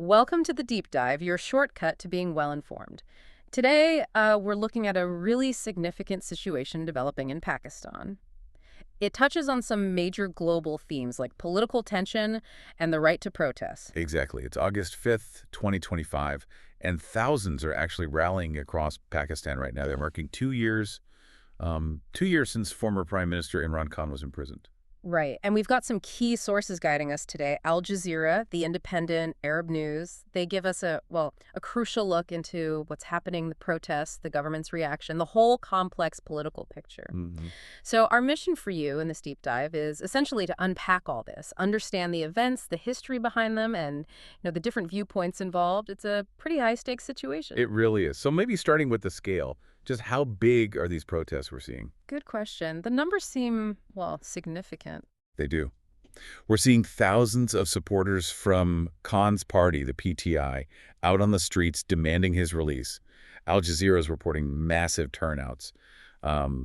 Welcome to the Deep Dive, your shortcut to being well-informed. Today, we're looking at a really significant situation developing in Pakistan. It touches on some major global themes like political tension and the right to protest. Exactly. It's August 5th, 2025, and thousands are actually rallying across Pakistan right now. They're marking 2 years since former Prime Minister Imran Khan was imprisoned. Right, and we've got some key sources guiding us today. Al Jazeera, the independent Arab news, they give us a crucial look into what's happening, the protests, the government's reaction, the whole complex political picture. hmm So our mission for you in this deep dive is essentially to unpack all this, understand the events, the history behind them, and the different viewpoints involved. It's a pretty high-stakes situation. It really is. So maybe starting with the scale, just how big are these protests we're seeing? Good question. The numbers seem, significant. They do. We're seeing thousands of supporters from Khan's party, the PTI, out on the streets demanding his release. Al Jazeera is reporting massive turnouts. PTI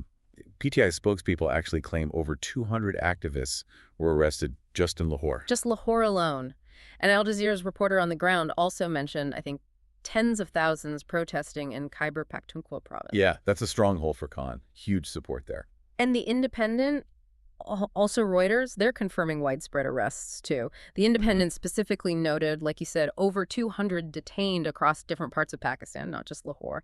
spokespeople actually claim over 200 activists were arrested just in Lahore. Just Lahore alone. And Al Jazeera's reporter on the ground also mentioned, I think, tens of thousands protesting in Khyber Pakhtunkhwa province. Yeah, that's a stronghold for Khan. Huge support there. And the Independent, also Reuters, they're confirming widespread arrests, too. The Independent specifically noted, like you said, over 200 detained across different parts of Pakistan, not just Lahore.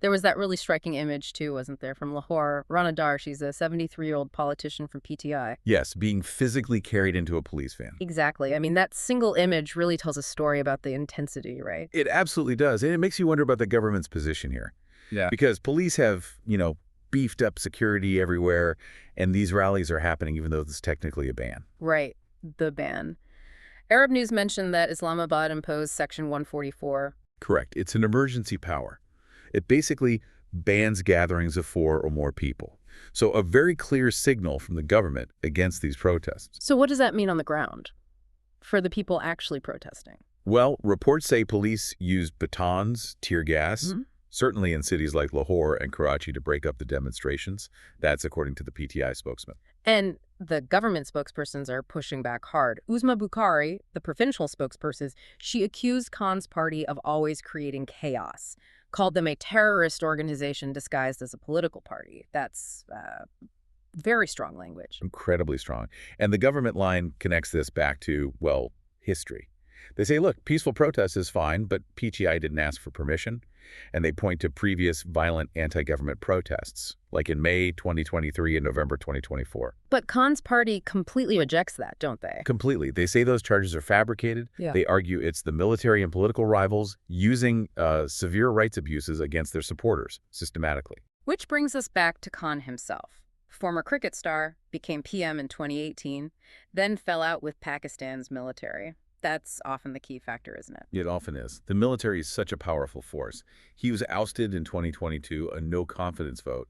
There was that really striking image, too, wasn't there, from Lahore. Rana Dar, she's a 73-year-old politician from PTI. Yes, being physically carried into a police van. Exactly. I mean, that single image really tells a story about the intensity, right? It absolutely does. And it makes you wonder about the government's position here. Yeah. Because police have, beefed up security everywhere, and these rallies are happening even though it's technically a ban. Right, the ban. Arab News mentioned that Islamabad imposed Section 144. Correct. It's an emergency power. It basically bans gatherings of 4 or more people. So a very clear signal from the government against these protests. So what does that mean on the ground for the people actually protesting? Well, reports say police used batons, tear gas, certainly in cities like Lahore and Karachi to break up the demonstrations. That's according to the PTI spokesman. And the government spokespersons are pushing back hard. Uzma Bukhari, the provincial spokesperson, she accused Khan's party of always creating chaos, called them a terrorist organization disguised as a political party. That's very strong language. Incredibly strong. And the government line connects this back to, history. They say, look, peaceful protest is fine, but PTI didn't ask for permission. And they point to previous violent anti-government protests, like in May 2023 and November 2024. But Khan's party completely rejects that, don't they? Completely. They say those charges are fabricated. Yeah. They argue it's the military and political rivals using severe rights abuses against their supporters systematically. Which brings us back to Khan himself. Former cricket star, became PM in 2018, then fell out with Pakistan's military. That's often the key factor, isn't it? It often is. The military is such a powerful force. He was ousted in 2022, a no-confidence vote,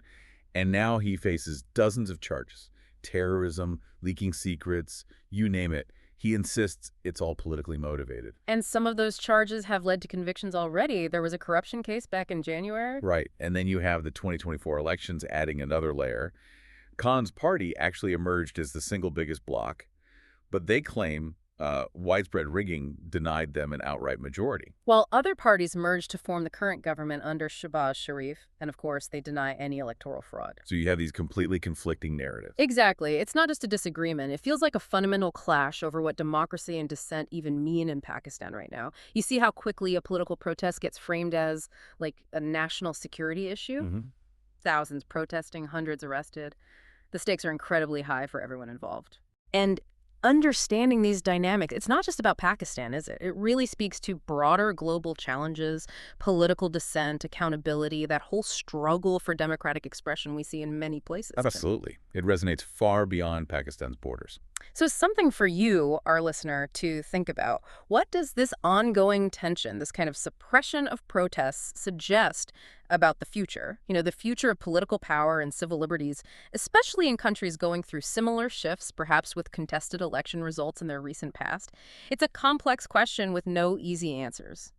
and now he faces dozens of charges. Terrorism, leaking secrets, you name it. He insists it's all politically motivated. And some of those charges have led to convictions already. There was a corruption case back in January. Right, and then you have the 2024 elections adding another layer. Khan's party actually emerged as the single biggest bloc, but they claim widespread rigging denied them an outright majority. While other parties merged to form the current government under Shahbaz Sharif, and of course they deny any electoral fraud. So you have these completely conflicting narratives. Exactly. It's not just a disagreement. It feels like a fundamental clash over what democracy and dissent even mean in Pakistan right now. You see how quickly a political protest gets framed as like a national security issue? Thousands protesting, hundreds arrested. The stakes are incredibly high for everyone involved. And understanding these dynamics, it's not just about Pakistan, is it? It really speaks to broader global challenges, political dissent, accountability, that whole struggle for democratic expression we see in many places. Absolutely. It resonates far beyond Pakistan's borders. So something for you, our listener, to think about. What does this ongoing tension, this kind of suppression of protests, suggest about the future? The future of political power and civil liberties, especially in countries going through similar shifts, perhaps with contested election results in their recent past. It's a complex question with no easy answers.